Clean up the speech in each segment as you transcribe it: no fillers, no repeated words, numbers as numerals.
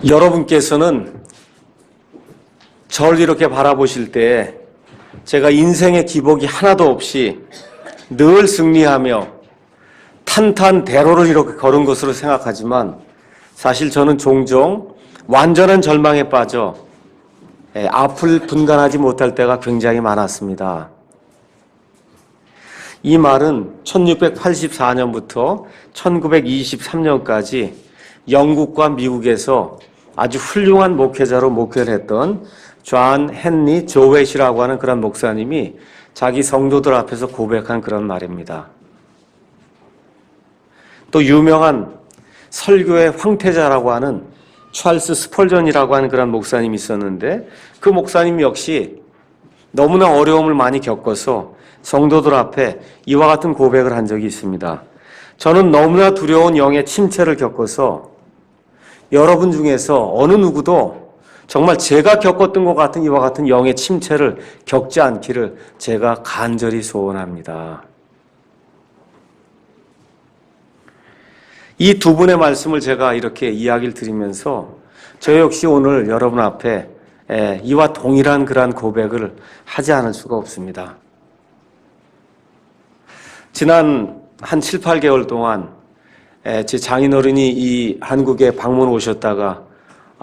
여러분께서는 저를 이렇게 바라보실 때 제가 인생의 기복이 하나도 없이 늘 승리하며 탄탄대로를 이렇게 걸은 것으로 생각하지만 사실 저는 종종 완전한 절망에 빠져 앞을 분간하지 못할 때가 굉장히 많았습니다. 이 말은 1684년부터 1923년까지 영국과 미국에서 아주 훌륭한 목회자로 목회를 했던 존 헨리 조웨시라고 하는 그런 목사님이 자기 성도들 앞에서 고백한 그런 말입니다. 또 유명한 설교의 황태자라고 하는 찰스 스펄전이라고 하는 그런 목사님이 있었는데 그 목사님 역시 너무나 어려움을 많이 겪어서 성도들 앞에 이와 같은 고백을 한 적이 있습니다. 저는 너무나 두려운 영의 침체를 겪어서 여러분 중에서 어느 누구도 정말 제가 겪었던 것 같은 이와 같은 영의 침체를 겪지 않기를 제가 간절히 소원합니다. 이 두 분의 말씀을 제가 이렇게 이야기를 드리면서 저 역시 오늘 여러분 앞에 이와 동일한 그러한 고백을 하지 않을 수가 없습니다. 지난 한 7, 8개월 동안 제 장인어른이 이 한국에 방문 오셨다가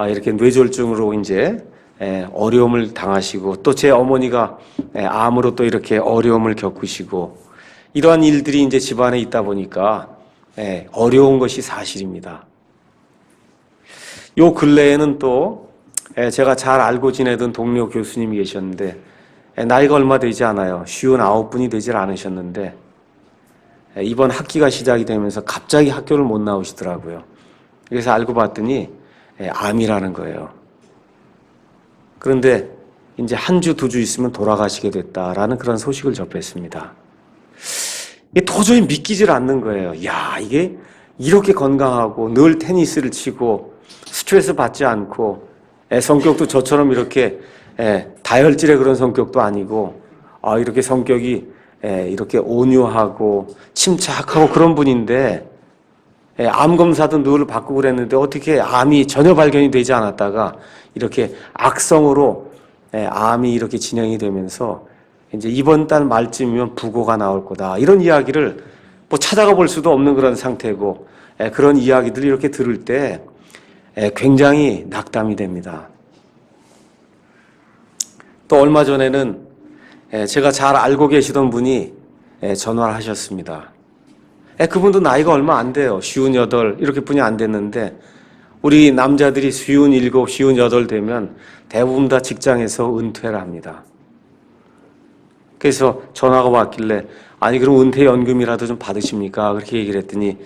이렇게 뇌졸중으로 이제 어려움을 당하시고 또 제 어머니가 암으로 또 이렇게 어려움을 겪으시고 이러한 일들이 이제 집안에 있다 보니까 어려운 것이 사실입니다. 요 근래에는 또 제가 잘 알고 지내던 동료 교수님이 계셨는데 나이가 얼마 되지 않아요. 59분이 되질 않으셨는데 이번 학기가 시작이 되면서 갑자기 학교를 못 나오시더라고요. 그래서 알고 봤더니 암이라는 거예요. 그런데 이제 한 주, 두 주 있으면 돌아가시게 됐다라는 그런 소식을 접했습니다. 이게 도저히 믿기질 않는 거예요. 야, 이게 이렇게 건강하고 늘 테니스를 치고 스트레스 받지 않고 성격도 저처럼 이렇게 다혈질의 그런 성격도 아니고 이렇게 성격이 이렇게 온유하고 침착하고 그런 분인데 암 검사도 늘 받고 그랬는데 어떻게 암이 전혀 발견이 되지 않았다가 이렇게 악성으로 암이 이렇게 진행이 되면서 이제 이번 달 말쯤이면 부고가 나올 거다. 이런 이야기를 뭐 찾아가 볼 수도 없는 그런 상태고 그런 이야기들을 이렇게 들을 때 굉장히 낙담이 됩니다. 또 얼마 전에는 제가 잘 알고 계시던 분이 전화를 하셨습니다. 그분도 나이가 얼마 안 돼요. 58 이렇게 뿐이 안 됐는데 우리 남자들이 57, 58 되면 대부분 다 직장에서 은퇴를 합니다. 그래서 전화가 왔길래 아니 그럼 은퇴연금이라도 좀 받으십니까? 그렇게 얘기를 했더니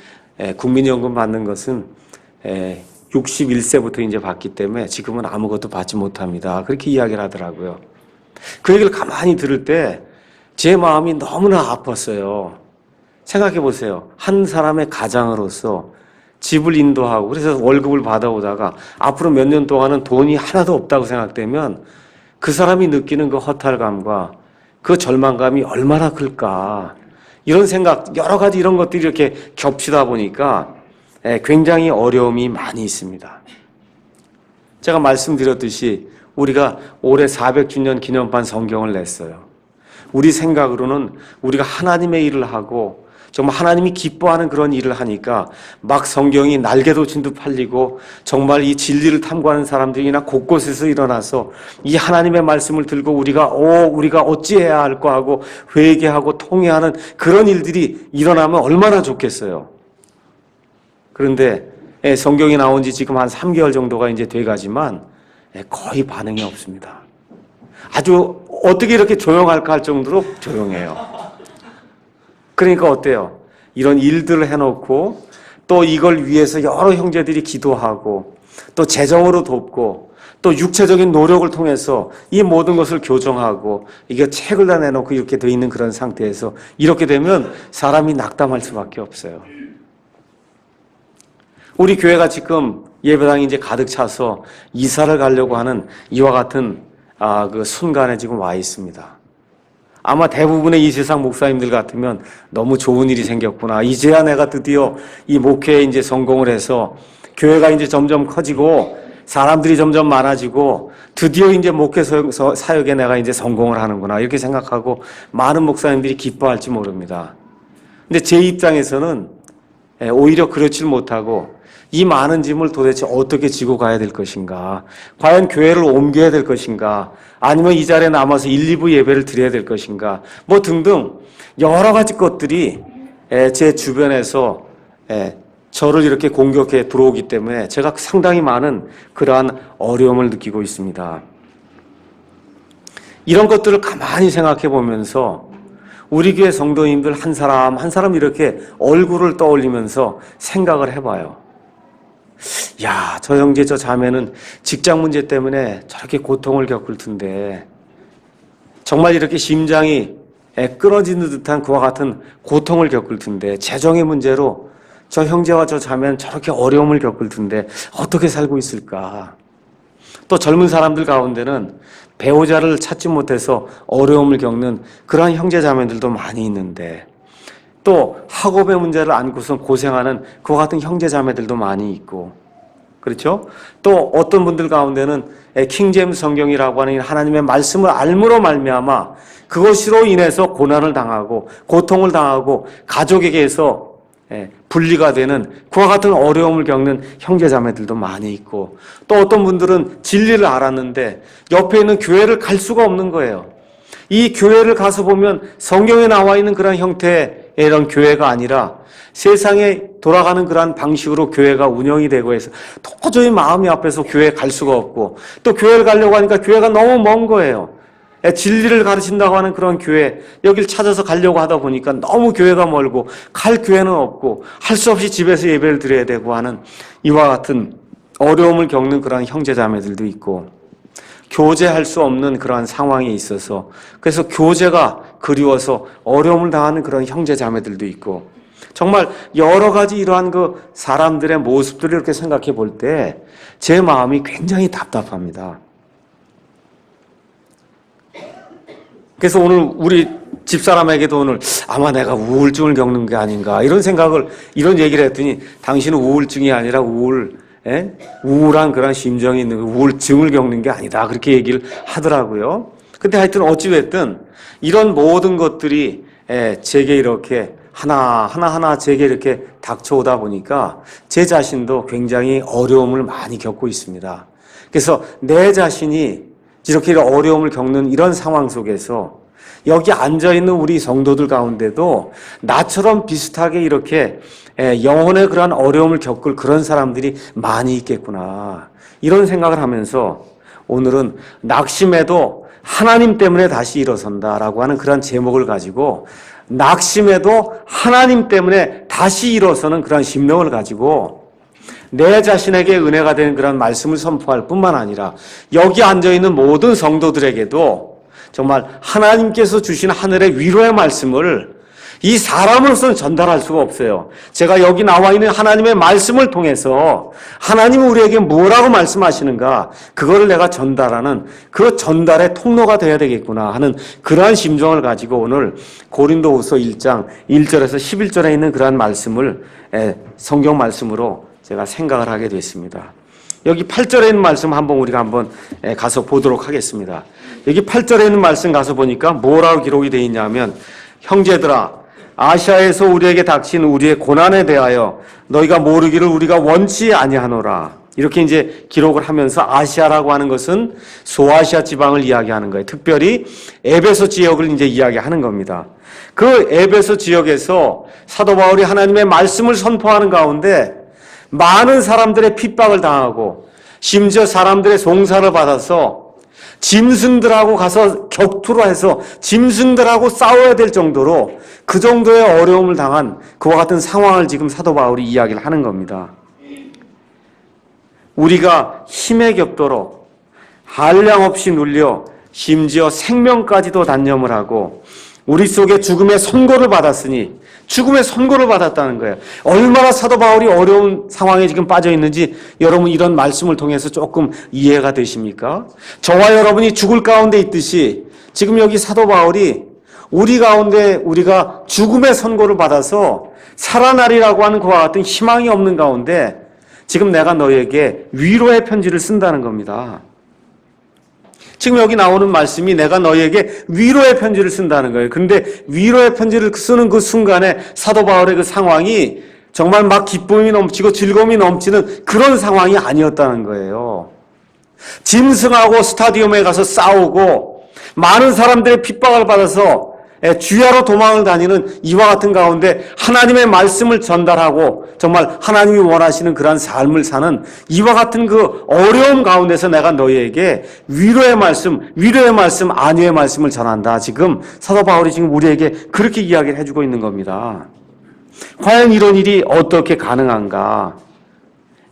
국민연금 받는 것은 61세부터 이제 받기 때문에 지금은 아무것도 받지 못합니다. 그렇게 이야기를 하더라고요. 그 얘기를 가만히 들을 때 제 마음이 너무나 아팠어요. 생각해 보세요. 한 사람의 가장으로서 집을 인도하고 그래서 월급을 받아오다가 앞으로 몇 년 동안은 돈이 하나도 없다고 생각되면 그 사람이 느끼는 그 허탈감과 그 절망감이 얼마나 클까. 이런 생각, 여러 가지 이런 것들이 이렇게 겹치다 보니까 굉장히 어려움이 많이 있습니다. 제가 말씀드렸듯이 우리가 올해 400주년 기념판 성경을 냈어요. 우리 생각으로는 우리가 하나님의 일을 하고 정말 하나님이 기뻐하는 그런 일을 하니까 막 성경이 날개도 듯 팔리고 정말 이 진리를 탐구하는 사람들이나 곳곳에서 일어나서 이 하나님의 말씀을 들고 우리가 어찌해야 할까 하고 회개하고 통회하는 그런 일들이 일어나면 얼마나 좋겠어요. 그런데 성경이 나온 지 지금 한 3개월 정도가 이제 돼가지만 거의 반응이 없습니다. 아주 어떻게 이렇게 조용할까 할 정도로 조용해요. 그러니까 어때요? 이런 일들을 해놓고 또 이걸 위해서 여러 형제들이 기도하고 또 재정으로 돕고 또 육체적인 노력을 통해서 이 모든 것을 교정하고 이게 책을 다 내놓고 이렇게 돼 있는 그런 상태에서 이렇게 되면 사람이 낙담할 수밖에 없어요. 우리 교회가 지금 예배당이 이제 가득 차서 이사를 가려고 하는 이와 같은 그 순간에 지금 와 있습니다. 아마 대부분의 이 세상 목사님들 같으면 너무 좋은 일이 생겼구나. 이제야 내가 드디어 이 목회에 이제 성공을 해서 교회가 이제 점점 커지고 사람들이 점점 많아지고 드디어 이제 목회 사역에 내가 이제 성공을 하는구나 이렇게 생각하고 많은 목사님들이 기뻐할지 모릅니다. 근데 제 입장에서는 오히려 그렇지 못하고 이 많은 짐을 도대체 어떻게 지고 가야 될 것인가? 과연 교회를 옮겨야 될 것인가? 아니면 이 자리에 남아서 1, 2부 예배를 드려야 될 것인가? 뭐 등등 여러 가지 것들이 제 주변에서 저를 이렇게 공격해 들어오기 때문에 제가 상당히 많은 그러한 어려움을 느끼고 있습니다. 이런 것들을 가만히 생각해 보면서 우리 교회 성도님들 한 사람 한 사람 이렇게 얼굴을 떠올리면서 생각을 해봐요. 야, 저 형제 저 자매는 직장 문제 때문에 저렇게 고통을 겪을 텐데 정말 이렇게 심장이 끊어지는 듯한 그와 같은 고통을 겪을 텐데 재정의 문제로 저 형제와 저 자매는 저렇게 어려움을 겪을 텐데 어떻게 살고 있을까? 또 젊은 사람들 가운데는 배우자를 찾지 못해서 어려움을 겪는 그러한 형제 자매들도 많이 있는데 또 학업의 문제를 안고서 고생하는 그와 같은 형제 자매들도 많이 있고 그렇죠? 또 어떤 분들 가운데는 킹제임스 성경이라고 하는 하나님의 말씀을 알므로 말미암아 그것으로 인해서 고난을 당하고 고통을 당하고 가족에게서 분리가 되는 그와 같은 어려움을 겪는 형제 자매들도 많이 있고 또 어떤 분들은 진리를 알았는데 옆에 있는 교회를 갈 수가 없는 거예요. 이 교회를 가서 보면 성경에 나와 있는 그런 형태의 이런 교회가 아니라 세상에 돌아가는 그러한 방식으로 교회가 운영이 되고 해서 도저히 마음이 앞에서 교회에 갈 수가 없고 또 교회를 가려고 하니까 교회가 너무 먼 거예요. 진리를 가르친다고 하는 그런 교회 여길 찾아서 가려고 하다 보니까 너무 교회가 멀고 갈 교회는 없고 할 수 없이 집에서 예배를 드려야 되고 하는 이와 같은 어려움을 겪는 그런 형제 자매들도 있고 교제할 수 없는 그러한 상황에 있어서 그래서 교제가 그리워서 어려움을 당하는 그런 형제 자매들도 있고 정말 여러 가지 이러한 그 사람들의 모습들을 이렇게 생각해 볼 때 제 마음이 굉장히 답답합니다. 그래서 오늘 우리 집사람에게도 오늘 아마 내가 우울증을 겪는 게 아닌가 이런 얘기를 했더니 당신은 우울증이 아니라 우울한 그런 심정이 있는 우울증을 겪는 게 아니다 그렇게 얘기를 하더라고요. 근데 하여튼 어찌됐든 이런 모든 것들이 제게 이렇게 하나하나 제게 이렇게 닥쳐오다 보니까 제 자신도 굉장히 어려움을 많이 겪고 있습니다. 그래서 내 자신이 이렇게 어려움을 겪는 이런 상황 속에서 여기 앉아있는 우리 성도들 가운데도 나처럼 비슷하게 이렇게 영혼의 그러한 어려움을 겪을 그런 사람들이 많이 있겠구나 이런 생각을 하면서 오늘은 낙심해도 하나님 때문에 다시 일어선다라고 하는 그런 제목을 가지고 낙심해도 하나님 때문에 다시 일어서는 그런 심령을 가지고 내 자신에게 은혜가 되는 그런 말씀을 선포할 뿐만 아니라 여기 앉아있는 모든 성도들에게도 정말 하나님께서 주신 하늘의 위로의 말씀을 이 사람으로서는 전달할 수가 없어요. 제가 여기 나와 있는 하나님의 말씀을 통해서 하나님은 우리에게 뭐라고 말씀하시는가 그거를 내가 전달하는 그 전달의 통로가 되어야 되겠구나 하는 그러한 심정을 가지고 오늘 고린도후서 1장 1절에서 11절에 있는 그러한 말씀을 성경 말씀으로 제가 생각을 하게 됐습니다. 여기 8절에 있는 말씀 우리가 한번 가서 보도록 하겠습니다. 여기 8절에 있는 말씀 가서 보니까 뭐라고 기록이 되어 있냐면 형제들아 아시아에서 우리에게 닥친 우리의 고난에 대하여 너희가 모르기를 우리가 원치 아니하노라. 이렇게 이제 기록을 하면서 아시아라고 하는 것은 소아시아 지방을 이야기하는 거예요. 특별히 에베소 지역을 이제 이야기하는 겁니다. 그 에베소 지역에서 사도 바울이 하나님의 말씀을 선포하는 가운데 많은 사람들의 핍박을 당하고 심지어 사람들의 송사를 받아서 짐승들하고 가서 격투를 해서 짐승들하고 싸워야 될 정도로 그 정도의 어려움을 당한 그와 같은 상황을 지금 사도 바울이 이야기를 하는 겁니다. 우리가 힘에 겹도록 한량없이 눌려 심지어 생명까지도 단념을 하고 우리 속에 죽음의 선고를 받았으니 죽음의 선고를 받았다는 거예요. 얼마나 사도 바울이 어려운 상황에 지금 빠져 있는지 여러분 이런 말씀을 통해서 조금 이해가 되십니까? 저와 여러분이 죽을 가운데 있듯이 지금 여기 사도 바울이 우리 가운데 우리가 죽음의 선고를 받아서 살아나리라고 하는 그와 같은 희망이 없는 가운데 지금 내가 너에게 위로의 편지를 쓴다는 겁니다. 지금 여기 나오는 말씀이 내가 너희에게 위로의 편지를 쓴다는 거예요. 그런데 위로의 편지를 쓰는 그 순간에 사도 바울의 그 상황이 정말 막 기쁨이 넘치고 즐거움이 넘치는 그런 상황이 아니었다는 거예요. 짐승하고 스타디움에 가서 싸우고 많은 사람들의 핍박을 받아서 주야로 도망을 다니는 이와 같은 가운데 하나님의 말씀을 전달하고 정말 하나님이 원하시는 그러한 삶을 사는 이와 같은 그 어려움 가운데서 내가 너희에게 위로의 말씀, 안위의 말씀을 전한다. 지금 사도 바울이 지금 우리에게 그렇게 이야기를 해주고 있는 겁니다. 과연 이런 일이 어떻게 가능한가?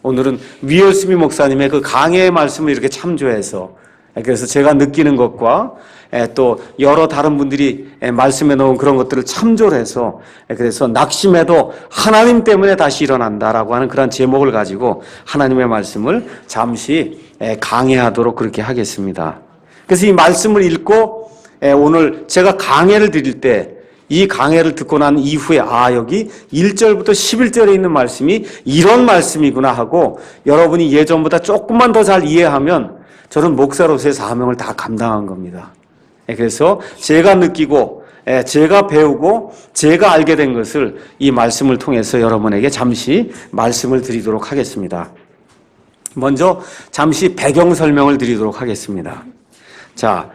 오늘은 위얼스미 목사님의 그 강해의 말씀을 이렇게 참조해서 그래서 제가 느끼는 것과 또 여러 다른 분들이 말씀해 놓은 그런 것들을 참조를 해서 그래서 낙심해도 하나님 때문에 다시 일어난다라고 하는 그런 제목을 가지고 하나님의 말씀을 잠시 강해하도록 그렇게 하겠습니다. 그래서 이 말씀을 읽고 오늘 제가 강해를 드릴 때 이 강해를 듣고 난 이후에 여기 1절부터 11절에 있는 말씀이 이런 말씀이구나 하고 여러분이 예전보다 조금만 더 잘 이해하면 저는 목사로서의 사명을 다 감당한 겁니다. 그래서 제가 느끼고 제가 배우고 제가 알게 된 것을 이 말씀을 통해서 여러분에게 잠시 말씀을 드리도록 하겠습니다. 먼저 잠시 배경 설명을 드리도록 하겠습니다. 자,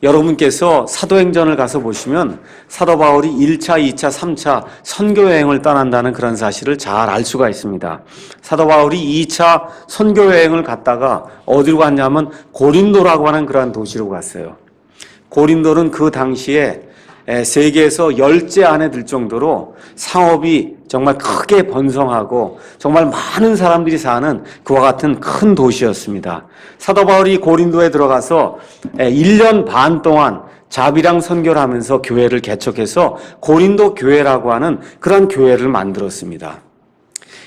여러분께서 사도행전을 가서 보시면 사도 바울이 1차, 2차, 3차 선교여행을 떠난다는 그런 사실을 잘 알 수가 있습니다. 사도 바울이 2차 선교여행을 갔다가 어디로 갔냐면 고린도라고 하는 그러한 도시로 갔어요. 고린도는 그 당시에 세계에서 10째 안에 들 정도로 상업이 정말 크게 번성하고 정말 많은 사람들이 사는 그와 같은 큰 도시였습니다. 사도 바울이 고린도에 들어가서 1년 반 동안 자비랑 선교를 하면서 교회를 개척해서 고린도 교회라고 하는 그런 교회를 만들었습니다.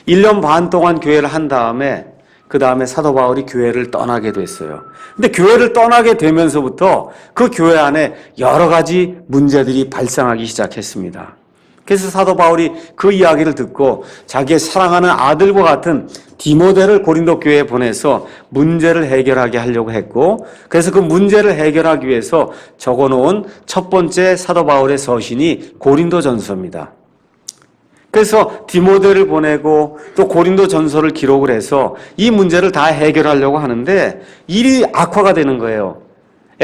1년 반 동안 교회를 한 다음에 그 다음에 사도 바울이 교회를 떠나게 됐어요. 근데 교회를 떠나게 되면서부터 그 교회 안에 여러 가지 문제들이 발생하기 시작했습니다. 그래서 사도 바울이 그 이야기를 듣고 자기의 사랑하는 아들과 같은 디모데를 고린도 교회에 보내서 문제를 해결하게 하려고 했고, 그래서 그 문제를 해결하기 위해서 적어놓은 첫 번째 사도 바울의 서신이 고린도전서입니다. 그래서 디모데를 보내고 또 고린도전서를 기록을 해서 이 문제를 다 해결하려고 하는데 일이 악화가 되는 거예요.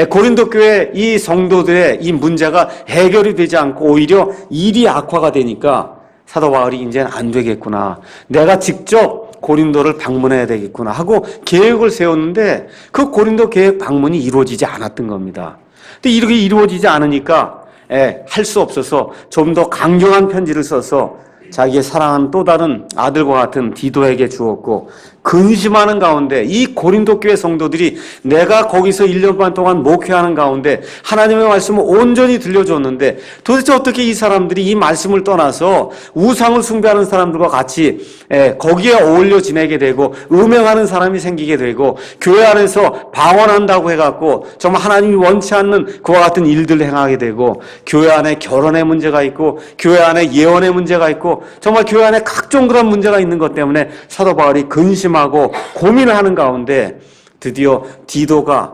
고린도 교회 이 성도들의 이 문제가 해결이 되지 않고 오히려 일이 악화가 되니까 사도 바울이 이제는 안 되겠구나, 내가 직접 고린도를 방문해야 되겠구나 하고 계획을 세웠는데 그 고린도 계획 방문이 이루어지지 않았던 겁니다. 근데 이렇게 이루어지지 않으니까 할 수 없어서 좀 더 강경한 편지를 써서 자기의 사랑하는 또 다른 아들과 같은 디도에게 주었고, 근심하는 가운데 이 고린도 교회 성도들이 내가 거기서 1년 반 동안 목회하는 가운데 하나님의 말씀을 온전히 들려줬는데 도대체 어떻게 이 사람들이 이 말씀을 떠나서 우상을 숭배하는 사람들과 같이 거기에 어울려 지내게 되고 음행하는 사람이 생기게 되고 교회 안에서 방언한다고 해갖고 정말 하나님이 원치 않는 그와 같은 일들을 행하게 되고 교회 안에 결혼의 문제가 있고 교회 안에 예언의 문제가 있고 정말 교회 안에 각종 그런 문제가 있는 것 때문에 사도 바울이 근심하고 고민을 하는 가운데 드디어 디도가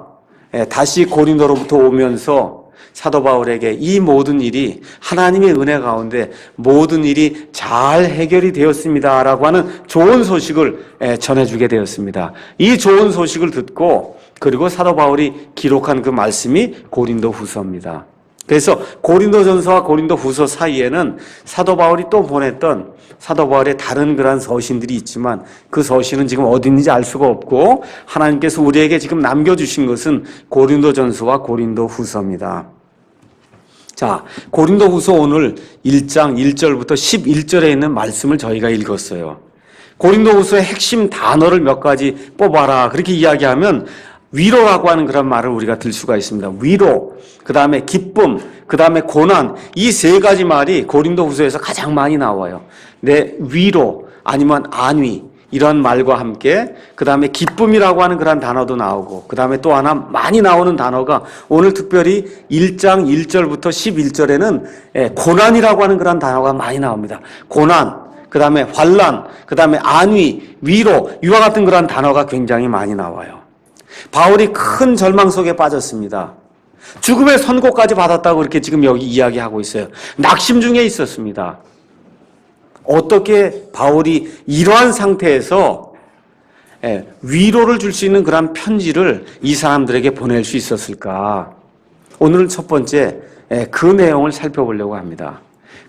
다시 고린도로부터 오면서 사도 바울에게 이 모든 일이 하나님의 은혜 가운데 모든 일이 잘 해결이 되었습니다라고 하는 좋은 소식을 전해주게 되었습니다. 이 좋은 소식을 듣고 그리고 사도 바울이 기록한 그 말씀이 고린도후서입니다. 그래서 고린도전서와 고린도후서 사이에는 사도 바울이 또 보냈던 사도 바울의 다른 그런 서신들이 있지만 그 서신은 지금 어디 있는지 알 수가 없고 하나님께서 우리에게 지금 남겨주신 것은 고린도전서와 고린도후서입니다. 자, 고린도후서 오늘 1장 1절부터 11절에 있는 말씀을 저희가 읽었어요. 고린도후서의 핵심 단어를 몇 가지 뽑아라 그렇게 이야기하면 위로라고 하는 그런 말을 우리가 들 수가 있습니다. 위로, 그 다음에 기쁨, 그 다음에 고난, 이 세 가지 말이 고린도후서에서 가장 많이 나와요. 내 위로 아니면 안위 이런 말과 함께 그 다음에 기쁨이라고 하는 그런 단어도 나오고 그 다음에 또 하나 많이 나오는 단어가 오늘 특별히 1장 1절부터 11절에는 고난이라고 하는 그런 단어가 많이 나옵니다. 고난, 그 다음에 환난, 그 다음에 안위, 위로, 이와 같은 그런 단어가 굉장히 많이 나와요. 바울이 큰 절망 속에 빠졌습니다. 죽음의 선고까지 받았다고 이렇게 지금 여기 이야기하고 있어요. 낙심 중에 있었습니다. 어떻게 바울이 이러한 상태에서 위로를 줄 수 있는 그런 편지를 이 사람들에게 보낼 수 있었을까? 오늘은 첫 번째 그 내용을 살펴보려고 합니다.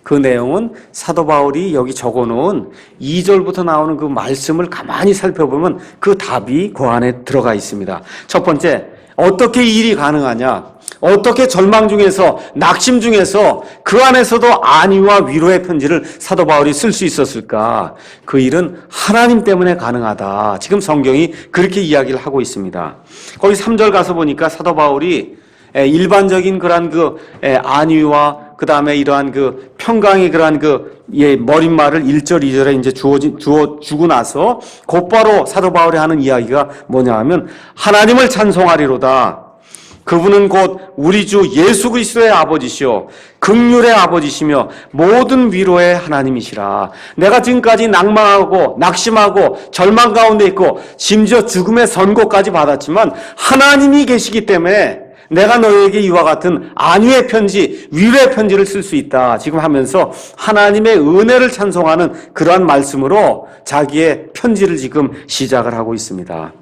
그 내용은 사도 바울이 여기 적어놓은 2절부터 나오는 그 말씀을 가만히 살펴보면 그 답이 그 안에 들어가 있습니다. 첫 번째, 어떻게 이 일이 가능하냐? 어떻게 절망 중에서, 낙심 중에서 그 안에서도 안위와 위로의 편지를 사도 바울이 쓸 수 있었을까? 그 일은 하나님 때문에 가능하다. 지금 성경이 그렇게 이야기를 하고 있습니다. 거기 3절 가서 보니까 사도 바울이 일반적인 그러한 그 안위와 그 다음에 이러한 그 평강의 그러한 그 머릿말을 1절, 2절에 이제 주고 나서 곧바로 사도 바울이 하는 이야기가 뭐냐 하면 하나님을 찬송하리로다. 그분은 곧 우리 주 예수 그리스도의 아버지시오 긍휼의 아버지시며 모든 위로의 하나님이시라. 내가 지금까지 낭망하고 낙심하고 절망 가운데 있고 심지어 죽음의 선고까지 받았지만 하나님이 계시기 때문에 내가 너에게 이와 같은 안위의 편지, 위로의 편지를 쓸 수 있다. 지금 하면서 하나님의 은혜를 찬송하는 그러한 말씀으로 자기의 편지를 지금 시작을 하고 있습니다.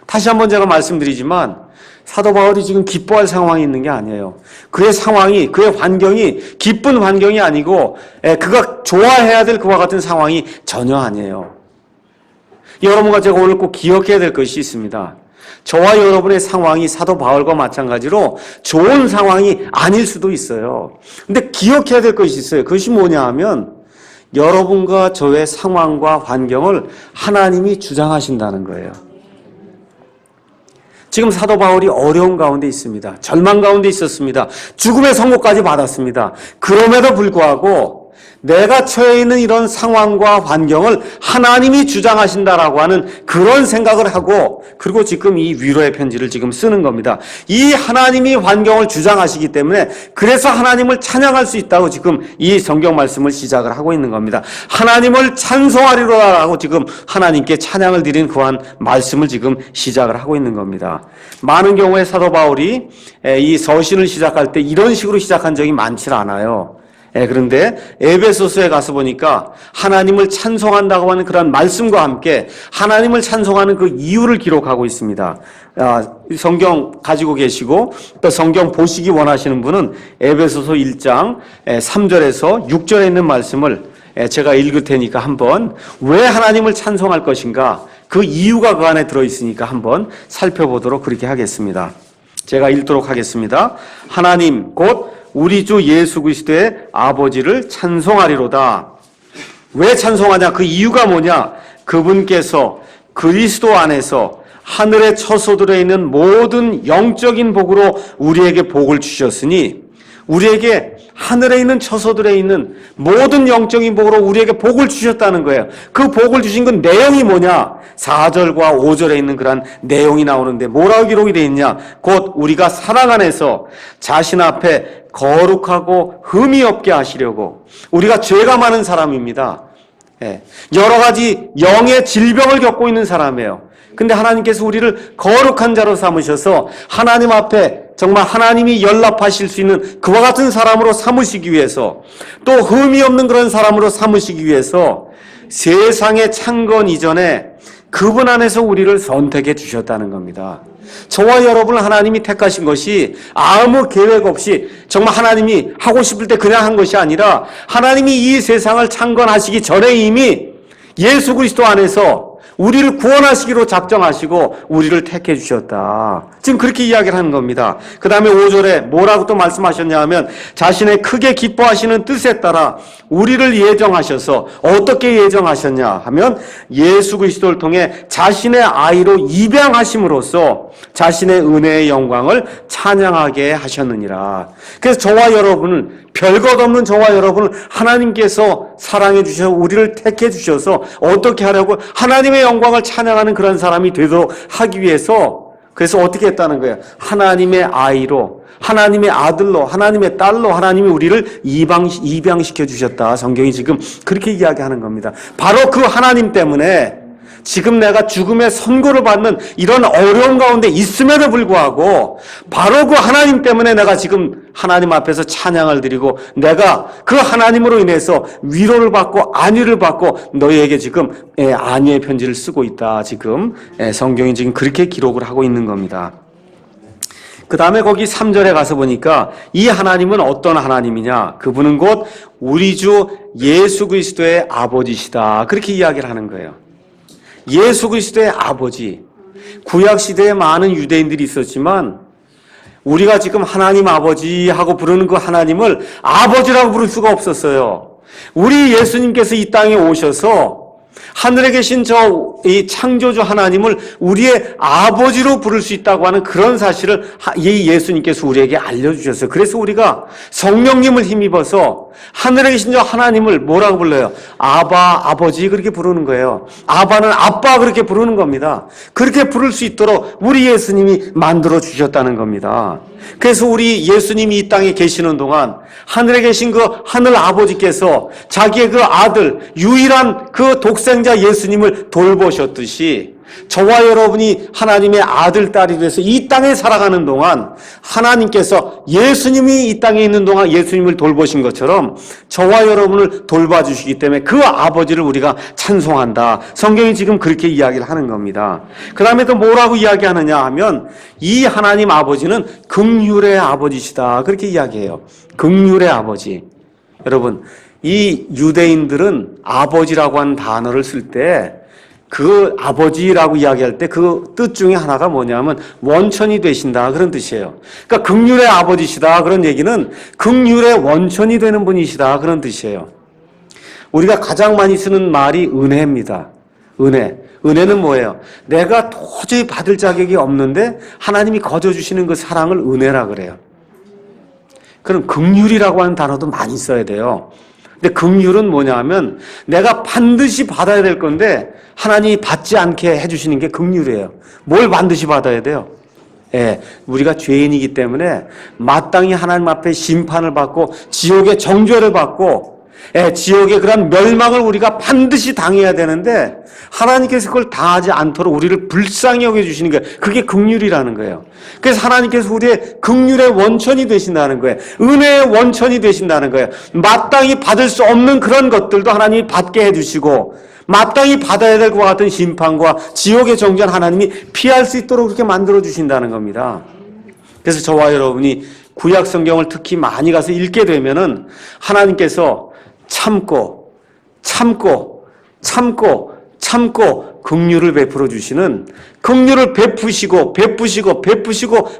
다시 한번 제가 말씀드리지만 사도 바울이 지금 기뻐할 상황이 있는 게 아니에요. 그의 상황이, 그의 환경이 기쁜 환경이 아니고 그가 좋아해야 될 그와 같은 상황이 전혀 아니에요. 여러분과 제가 오늘 꼭 기억해야 될 것이 있습니다. 저와 여러분의 상황이 사도 바울과 마찬가지로 좋은 상황이 아닐 수도 있어요. 근데 기억해야 될 것이 있어요. 그것이 뭐냐 하면 여러분과 저의 상황과 환경을 하나님이 주장하신다는 거예요. 지금 사도 바울이 어려운 가운데 있습니다. 절망 가운데 있었습니다. 죽음의 선고까지 받았습니다. 그럼에도 불구하고 내가 처해 있는 이런 상황과 환경을 하나님이 주장하신다라고 하는 그런 생각을 하고 그리고 지금 이 위로의 편지를 지금 쓰는 겁니다. 이 하나님이 환경을 주장하시기 때문에 그래서 하나님을 찬양할 수 있다고 지금 이 성경 말씀을 시작을 하고 있는 겁니다. 하나님을 찬송하리로라고 지금 하나님께 찬양을 드린 그한 말씀을 지금 시작을 하고 있는 겁니다. 많은 경우에 사도 바울이 이 서신을 시작할 때 이런 식으로 시작한 적이 많지 않아요. 그런데 에베소서에 가서 보니까 하나님을 찬송한다고 하는 그런 말씀과 함께 하나님을 찬송하는 그 이유를 기록하고 있습니다. 성경 가지고 계시고 또 성경 보시기 원하시는 분은 에베소서 1장 3절에서 6절에 있는 말씀을 제가 읽을 테니까 한번 왜 하나님을 찬송할 것인가 그 이유가 그 안에 들어있으니까 한번 살펴보도록 그렇게 하겠습니다. 제가 읽도록 하겠습니다. 하나님 곧 우리 주 예수 그리스도의 아버지를 찬송하리로다. 왜 찬송하냐? 그 이유가 뭐냐? 그분께서 그리스도 안에서 하늘의 처소들에 있는 모든 영적인 복으로 우리에게 복을 주셨으니 우리에게 하늘에 있는 처소들에 있는 모든 영적인 복으로 우리에게 복을 주셨다는 거예요. 그 복을 주신 건 내용이 뭐냐? 4절과 5절에 있는 그런 내용이 나오는데 뭐라고 기록이 되어 있냐? 곧 우리가 사랑 안에서 자신 앞에 거룩하고 흠이 없게 하시려고. 우리가 죄가 많은 사람입니다. 여러 가지 영의 질병을 겪고 있는 사람이에요. 근데 하나님께서 우리를 거룩한 자로 삼으셔서 하나님 앞에 정말 하나님이 연락하실 수 있는 그와 같은 사람으로 삼으시기 위해서 또 흠이 없는 그런 사람으로 삼으시기 위해서 세상의 창건 이전에 그분 안에서 우리를 선택해 주셨다는 겁니다. 저와 여러분을 하나님이 택하신 것이 아무 계획 없이 정말 하나님이 하고 싶을 때 그냥 한 것이 아니라 하나님이 이 세상을 창건하시기 전에 이미 예수 그리스도 안에서 우리를 구원하시기로 작정하시고 우리를 택해 주셨다. 지금 그렇게 이야기를 하는 겁니다. 그 다음에 5절에 뭐라고 또 말씀하셨냐 하면 자신의 크게 기뻐하시는 뜻에 따라 우리를 예정하셔서 어떻게 예정하셨냐 하면 예수 그리스도를 통해 자신의 아이로 입양하심으로써 자신의 은혜의 영광을 찬양하게 하셨느니라. 그래서 저와 여러분을 별것 없는 저와 여러분을 하나님께서 사랑해 주셔서 우리를 택해 주셔서 어떻게 하려고 하나님의 영광을 찬양하는 그런 사람이 되도록 하기 위해서 그래서 어떻게 했다는 거예요? 하나님의 아이로, 하나님의 아들로, 하나님의 딸로 하나님이 우리를 입양시켜 주셨다. 성경이 지금 그렇게 이야기하는 겁니다. 바로 그 하나님 때문에 지금 내가 죽음의 선고를 받는 이런 어려움 가운데 있음에도 불구하고 바로 그 하나님 때문에 내가 지금 하나님 앞에서 찬양을 드리고 내가 그 하나님으로 인해서 위로를 받고 안위를 받고 너희에게 지금 안위의 편지를 쓰고 있다. 지금 성경이 지금 그렇게 기록을 하고 있는 겁니다. 그 다음에 거기 3절에 가서 보니까 이 하나님은 어떤 하나님이냐? 그분은 곧 우리 주 예수 그리스도의 아버지시다. 그렇게 이야기를 하는 거예요. 예수 그리스도의 아버지. 구약 시대에 많은 유대인들이 있었지만 우리가 지금 하나님 아버지 하고 부르는 그 하나님을 아버지라고 부를 수가 없었어요. 우리 예수님께서 이 땅에 오셔서 하늘에 계신 이 창조주 하나님을 우리의 아버지로 부를 수 있다고 하는 그런 사실을 이 예수님께서 우리에게 알려주셨어요. 그래서 우리가 성령님을 힘입어서 하늘에 계신 저 하나님을 뭐라고 불러요? 아바, 아버지 그렇게 부르는 거예요. 아바는 아빠 그렇게 부르는 겁니다. 그렇게 부를 수 있도록 우리 예수님이 만들어 주셨다는 겁니다. 그래서 우리 예수님이 이 땅에 계시는 동안 하늘에 계신 그 하늘 아버지께서 자기의 그 아들, 유일한 그 독생자 예수님을 돌보셨듯이 저와 여러분이 하나님의 아들, 딸이 돼서 이 땅에 살아가는 동안 하나님께서 예수님이 이 땅에 있는 동안 예수님을 돌보신 것처럼 저와 여러분을 돌봐주시기 때문에 그 아버지를 우리가 찬송한다. 성경이 지금 그렇게 이야기를 하는 겁니다. 그 다음에 또 뭐라고 이야기하느냐 하면 이 하나님 아버지는 긍휼의 아버지시다. 그렇게 이야기해요. 긍휼의 아버지. 여러분, 이 유대인들은 아버지라고 하는 단어를 쓸 때 그 아버지라고 이야기할 때 그 뜻 중에 하나가 뭐냐면 원천이 되신다 그런 뜻이에요. 그러니까 긍휼의 아버지시다 그런 얘기는 긍휼의 원천이 되는 분이시다 그런 뜻이에요. 우리가 가장 많이 쓰는 말이 은혜입니다. 은혜. 은혜는 뭐예요? 내가 도저히 받을 자격이 없는데 하나님이 거저 주시는 그 사랑을 은혜라 그래요. 그럼 긍휼이라고 하는 단어도 많이 써야 돼요. 근데 긍휼은 뭐냐 하면 내가 반드시 받아야 될 건데 하나님이 받지 않게 해주시는 게 긍휼이에요. 뭘 반드시 받아야 돼요? 우리가 죄인이기 때문에 마땅히 하나님 앞에 심판을 받고 지옥의 정죄를 받고 지옥의 그런 멸망을 우리가 반드시 당해야 되는데 하나님께서 그걸 당하지 않도록 우리를 불쌍히 여겨주시는 거예요. 그게 긍휼이라는 거예요. 그래서 하나님께서 우리의 긍휼의 원천이 되신다는 거예요. 은혜의 원천이 되신다는 거예요. 마땅히 받을 수 없는 그런 것들도 하나님이 받게 해주시고 마땅히 받아야 될 것 같은 심판과 지옥의 정죄는 하나님이 피할 수 있도록 그렇게 만들어주신다는 겁니다. 그래서 저와 여러분이 구약 성경을 특히 많이 가서 읽게 되면은 하나님께서 참고 긍휼을 베풀어 주시는 긍휼을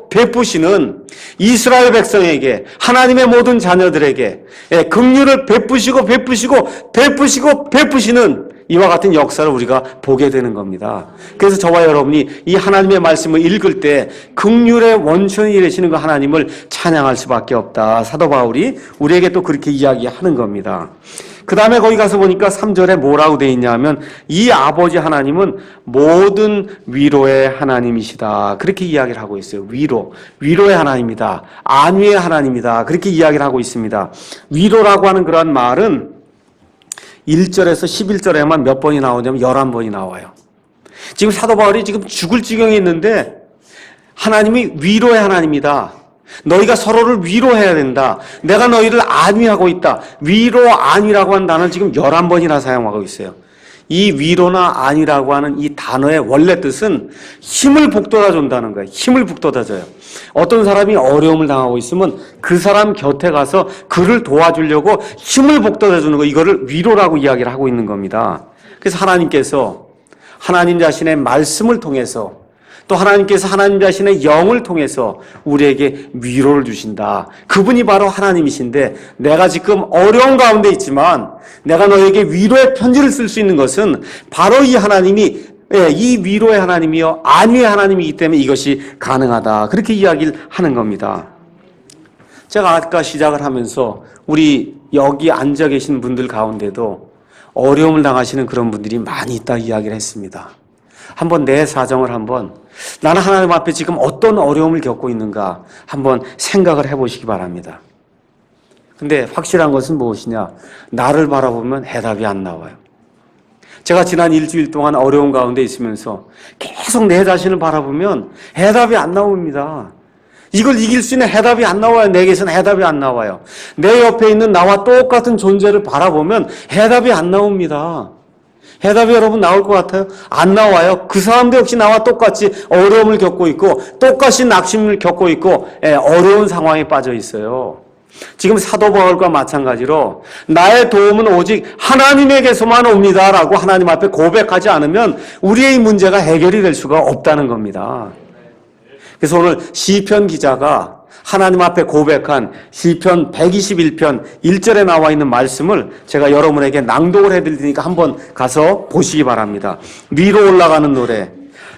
베푸시는 이스라엘 백성에게 하나님의 모든 자녀들에게 긍휼을 베푸시는 이와 같은 역사를 우리가 보게 되는 겁니다. 그래서 저와 여러분이 이 하나님의 말씀을 읽을 때 긍휼의 원천이 되시는 그 하나님을 찬양할 수밖에 없다. 사도 바울이 우리에게 또 그렇게 이야기하는 겁니다. 그 다음에 거기 가서 보니까 3절에 뭐라고 되어 있냐면 이 아버지 하나님은 모든 위로의 하나님이시다. 그렇게 이야기를 하고 있어요. 위로의 하나님이다. 안위의 하나님이다. 그렇게 이야기를 하고 있습니다. 위로라고 하는 그러한 말은 1절에서 11절에만 몇 번이 나오냐면 11번이 나와요. 지금 사도 바울이 지금 죽을 지경에 있는데 하나님이 위로의 하나님이다. 너희가 서로를 위로해야 된다. 내가 너희를 안위하고 있다. 위로, 안위라고 하는 단어를 지금 11번이나 사용하고 있어요. 이 위로나 안위라고 하는 이 단어의 원래 뜻은 힘을 북돋아 준다는 거예요. 힘을 북돋아 줘요. 어떤 사람이 어려움을 당하고 있으면 그 사람 곁에 가서 그를 도와주려고 힘을 북돋아 주는 거, 이거를 위로라고 이야기를 하고 있는 겁니다. 그래서 하나님께서 하나님 자신의 말씀을 통해서 또 하나님께서 하나님 자신의 영을 통해서 우리에게 위로를 주신다. 그분이 바로 하나님이신데 내가 지금 어려운 가운데 있지만 내가 너에게 위로의 편지를 쓸 수 있는 것은 바로 이 하나님이 이 위로의 하나님이요 안위의 하나님이기 때문에 이것이 가능하다. 그렇게 이야기를 하는 겁니다. 제가 아까 시작을 하면서 우리 여기 앉아 계신 분들 가운데도 어려움을 당하시는 그런 분들이 많이 있다 이야기를 했습니다. 한번 내 사정을 한번 나는 하나님 앞에 지금 어떤 어려움을 겪고 있는가 한번 생각을 해보시기 바랍니다. 근데 확실한 것은 무엇이냐? 나를 바라보면 해답이 안 나와요. 제가 지난 일주일 동안 어려운 가운데 있으면서 계속 내 자신을 바라보면 해답이 안 나옵니다. 이걸 이길 수 있는 해답이 안 나와요. 내게서는 해답이 안 나와요. 내 옆에 있는 나와 똑같은 존재를 바라보면 해답이 안 나옵니다. 해답이 여러분 나올 것 같아요? 안 나와요. 그 사람도 역시 나와 똑같이 어려움을 겪고 있고 똑같이 낙심을 겪고 있고 어려운 상황에 빠져 있어요. 지금 사도 바울과 마찬가지로 나의 도움은 오직 하나님에게서만 옵니다라고 하나님 앞에 고백하지 않으면 우리의 문제가 해결이 될 수가 없다는 겁니다. 그래서 오늘 시편 기자가 하나님 앞에 고백한 시편 121편 1절에 나와 있는 말씀을 제가 여러분에게 낭독을 해드릴 테니까 한번 가서 보시기 바랍니다. 위로 올라가는 노래.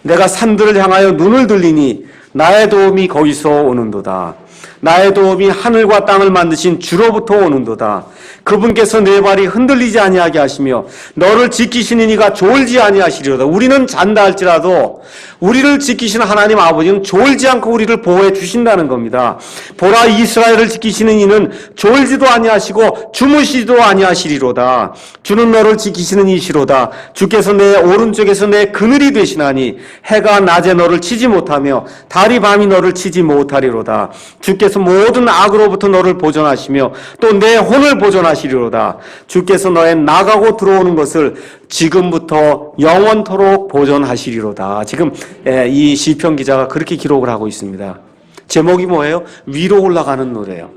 내가 산들을 향하여 눈을 들리니 나의 도움이 거기서 오는도다. 나의 도움이 하늘과 땅을 만드신 주로부터 오는도다. 그분께서 내 발이 흔들리지 아니하게 하시며 너를 지키시는 이가 졸지 아니하시리로다. 우리는 잔다 할지라도 우리를 지키시는 하나님 아버지는 졸지 않고 우리를 보호해 주신다는 겁니다. 보라, 이스라엘을 지키시는 이는 졸지도 아니하시고 주무시지도 아니하시리로다. 주는 너를 지키시는 이시로다. 주께서 내 오른쪽에서 내 그늘이 되시나니 해가 낮에 너를 치지 못하며 달이 밤이 너를 치지 못하리로다. 주께서 모든 악으로부터 너를 보존하시며 또 내 혼을 보존하시리로다. 주께서 너의 나가고 들어오는 것을 지금부터 영원토록 보존하시리로다. 지금 이 시편 기자가 그렇게 기록을 하고 있습니다. 제목이 뭐예요? 위로 올라가는 노래예요.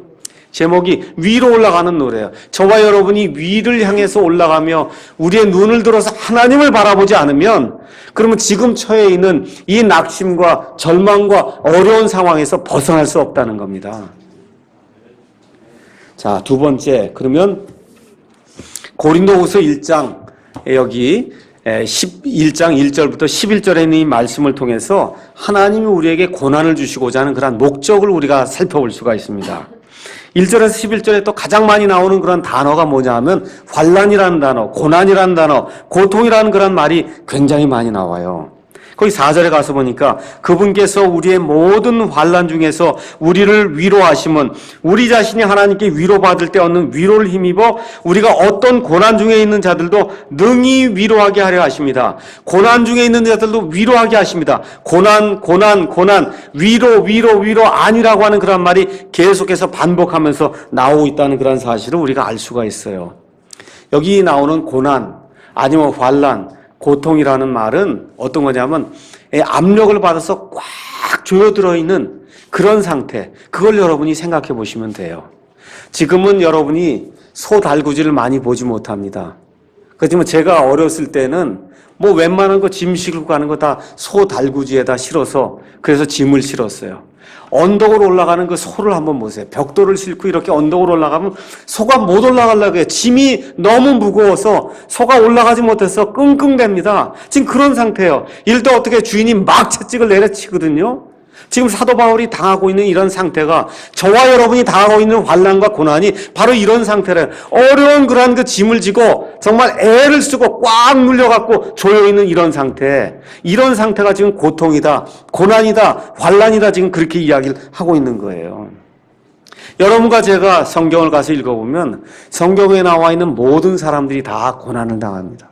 제목이 위로 올라가는 노래예요. 저와 여러분이 위를 향해서 올라가며 우리의 눈을 들어서 하나님을 바라보지 않으면 그러면 지금 처해 있는 이 낙심과 절망과 어려운 상황에서 벗어날 수 없다는 겁니다. 자, 두 번째, 그러면 고린도후서 1장 여기 11장 1절부터 11절에 있는 이 말씀을 통해서 하나님이 우리에게 고난을 주시고자 하는 그런 목적을 우리가 살펴볼 수가 있습니다. 1절에서 11절에 또 가장 많이 나오는 그런 단어가 뭐냐 하면 환난이라는 단어, 고난이라는 단어, 고통이라는 그런 말이 굉장히 많이 나와요. 거기 4절에 가서 보니까 그분께서 우리의 모든 환난 중에서 우리를 위로하시면 우리 자신이 하나님께 위로받을 때 얻는 위로를 힘입어 우리가 어떤 고난 중에 있는 자들도 능히 위로하게 하려 하십니다. 고난 중에 있는 자들도 위로하게 하십니다. 고난, 위로 아니라고 하는 그런 말이 계속해서 반복하면서 나오고 있다는 그런 사실을 우리가 알 수가 있어요. 여기 나오는 고난 아니면 환난, 고통이라는 말은 어떤 거냐면 압력을 받아서 꽉 조여들어 있는 그런 상태, 그걸 여러분이 생각해 보시면 돼요. 지금은 여러분이 소 달구지를 많이 보지 못합니다. 그렇지만 제가 어렸을 때는 뭐 웬만한 거 짐 싣고 가는 거 다 소 달구지에다 실어서 그래서 짐을 실었어요. 언덕으로 올라가는 그 소를 한번 보세요. 벽돌을 싣고 이렇게 언덕으로 올라가면 소가 못 올라가려고 해요. 짐이 너무 무거워서 소가 올라가지 못해서 끙끙댑니다. 지금 그런 상태예요. 이럴 때 어떻게 주인이 막 채찍을 내려치거든요. 지금 사도 바울이 당하고 있는 이런 상태가 저와 여러분이 당하고 있는 환난과 고난이 바로 이런 상태래요. 어려운 그러한 그 짐을 지고 정말 애를 쓰고 꽉 눌려갖고 조여있는 이런 상태. 이런 상태가 지금 고통이다, 고난이다, 환난이다 지금 그렇게 이야기를 하고 있는 거예요. 여러분과 제가 성경을 가서 읽어보면 성경에 나와 있는 모든 사람들이 다 고난을 당합니다.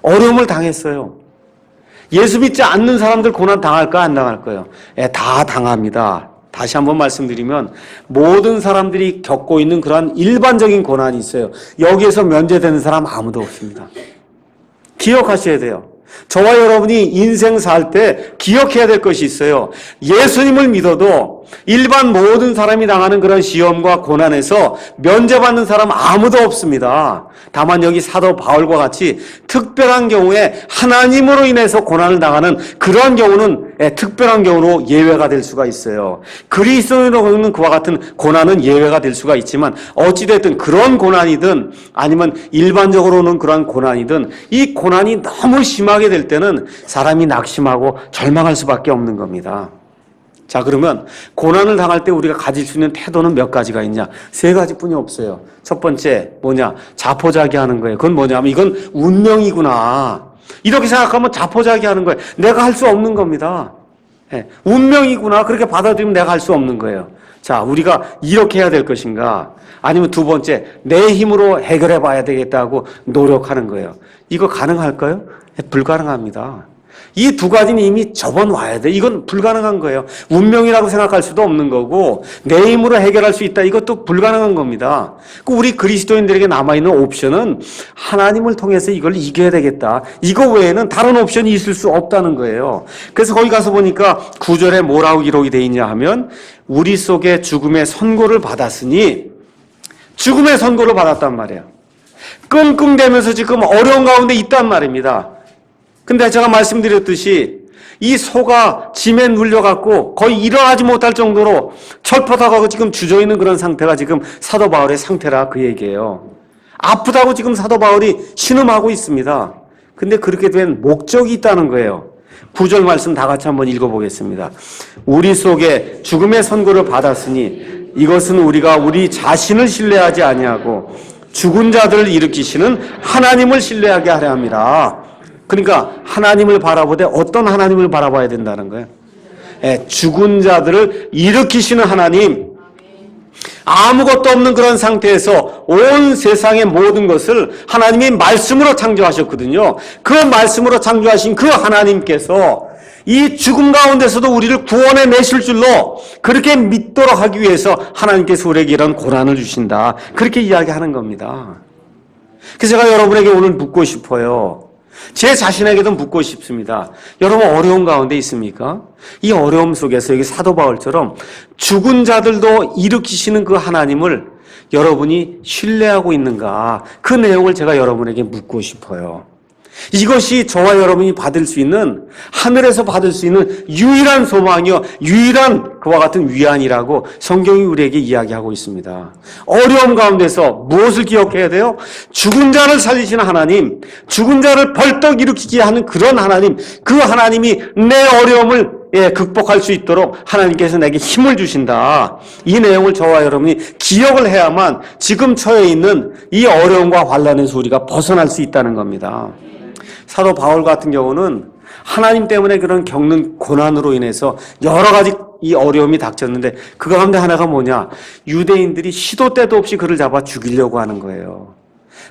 어려움을 당했어요. 예수 믿지 않는 사람들 고난 당할까 안 당할까요? 다 당합니다. 다시 한번 말씀드리면 모든 사람들이 겪고 있는 그러한 일반적인 고난이 있어요. 여기에서 면제되는 사람 아무도 없습니다. 기억하셔야 돼요. 저와 여러분이 인생 살 때 기억해야 될 것이 있어요. 예수님을 믿어도 일반 모든 사람이 당하는 그런 시험과 고난에서 면제받는 사람 아무도 없습니다. 다만 여기 사도 바울과 같이 특별한 경우에 하나님으로 인해서 고난을 당하는 그런 경우는 특별한 경우로 예외가 될 수가 있어요. 그리스도인으로 겪는 그와 같은 고난은 예외가 될 수가 있지만 어찌됐든 그런 고난이든 아니면 일반적으로는 그런 고난이든 이 고난이 너무 심하게 될 때는 사람이 낙심하고 절망할 수밖에 없는 겁니다. 자, 그러면 고난을 당할 때 우리가 가질 수 있는 태도는 몇 가지가 있냐? 3가지뿐이 없어요. 첫 번째 뭐냐? 자포자기하는 거예요. 그건 뭐냐면 이건 운명이구나. 이렇게 생각하면 자포자기하는 거예요. 내가 할 수 없는 겁니다. 운명이구나. 그렇게 받아들이면 내가 할 수 없는 거예요. 자, 우리가 이렇게 해야 될 것인가? 아니면 두 번째, 내 힘으로 해결해 봐야 되겠다고 노력하는 거예요. 이거 가능할까요? 불가능합니다. 이 두 가지는 이미 접어놔야 돼. 이건 불가능한 거예요. 운명이라고 생각할 수도 없는 거고 내 힘으로 해결할 수 있다. 이것도 불가능한 겁니다. 우리 그리스도인들에게 남아있는 옵션은 하나님을 통해서 이걸 이겨야 되겠다. 이거 외에는 다른 옵션이 있을 수 없다는 거예요. 그래서 거기 가서 보니까 9절에 뭐라고 기록이 되어 있냐 하면 우리 속에 죽음의 선고를 받았으니 죽음의 선고를 받았단 말이에요. 끙끙대면서 지금 어려운 가운데 있단 말입니다. 근데 제가 말씀드렸듯이 이 소가 짐에 눌려갖고 거의 일어나지 못할 정도로 철퍼덕하고 지금 주저있는 그런 상태가 지금 사도 바울의 상태라 그 얘기예요. 아프다고 지금 사도 바울이 신음하고 있습니다. 근데 그렇게 된 목적이 있다는 거예요. 9절 말씀 다 같이 한번 읽어보겠습니다. 우리 속에 죽음의 선고를 받았으니 이것은 우리가 우리 자신을 신뢰하지 아니하고 죽은 자들을 일으키시는 하나님을 신뢰하게 하려 함이라. 그러니까 하나님을 바라보되 어떤 하나님을 바라봐야 된다는 거예요. 죽은 자들을 일으키시는 하나님. 아무것도 없는 그런 상태에서 온 세상의 모든 것을 하나님이 말씀으로 창조하셨거든요. 그 말씀으로 창조하신 그 하나님께서 이 죽음 가운데서도 우리를 구원해 내실 줄로 그렇게 믿도록 하기 위해서 하나님께서 우리에게 이런 고난을 주신다. 그렇게 이야기하는 겁니다. 그래서 제가 여러분에게 오늘 묻고 싶어요. 제 자신에게도 묻고 싶습니다. 여러분 어려운 가운데 있습니까? 이 어려움 속에서 여기 사도 바울처럼 죽은 자들도 일으키시는 그 하나님을 여러분이 신뢰하고 있는가? 그 내용을 제가 여러분에게 묻고 싶어요. 이것이 저와 여러분이 받을 수 있는, 하늘에서 받을 수 있는 유일한 소망이요, 유일한 그와 같은 위안이라고 성경이 우리에게 이야기하고 있습니다. 어려움 가운데서 무엇을 기억해야 돼요? 죽은 자를 살리시는 하나님, 죽은 자를 벌떡 일으키게 하는 그런 하나님, 그 하나님이 내 어려움을 극복할 수 있도록 하나님께서 내게 힘을 주신다. 이 내용을 저와 여러분이 기억을 해야만 지금 처해 있는 이 어려움과 환난에서 우리가 벗어날 수 있다는 겁니다. 사도 바울 같은 경우는 하나님 때문에 그런 겪는 고난으로 인해서 여러 가지 이 어려움이 닥쳤는데 그 가운데 하나가 뭐냐? 유대인들이 시도 때도 없이 그를 잡아 죽이려고 하는 거예요.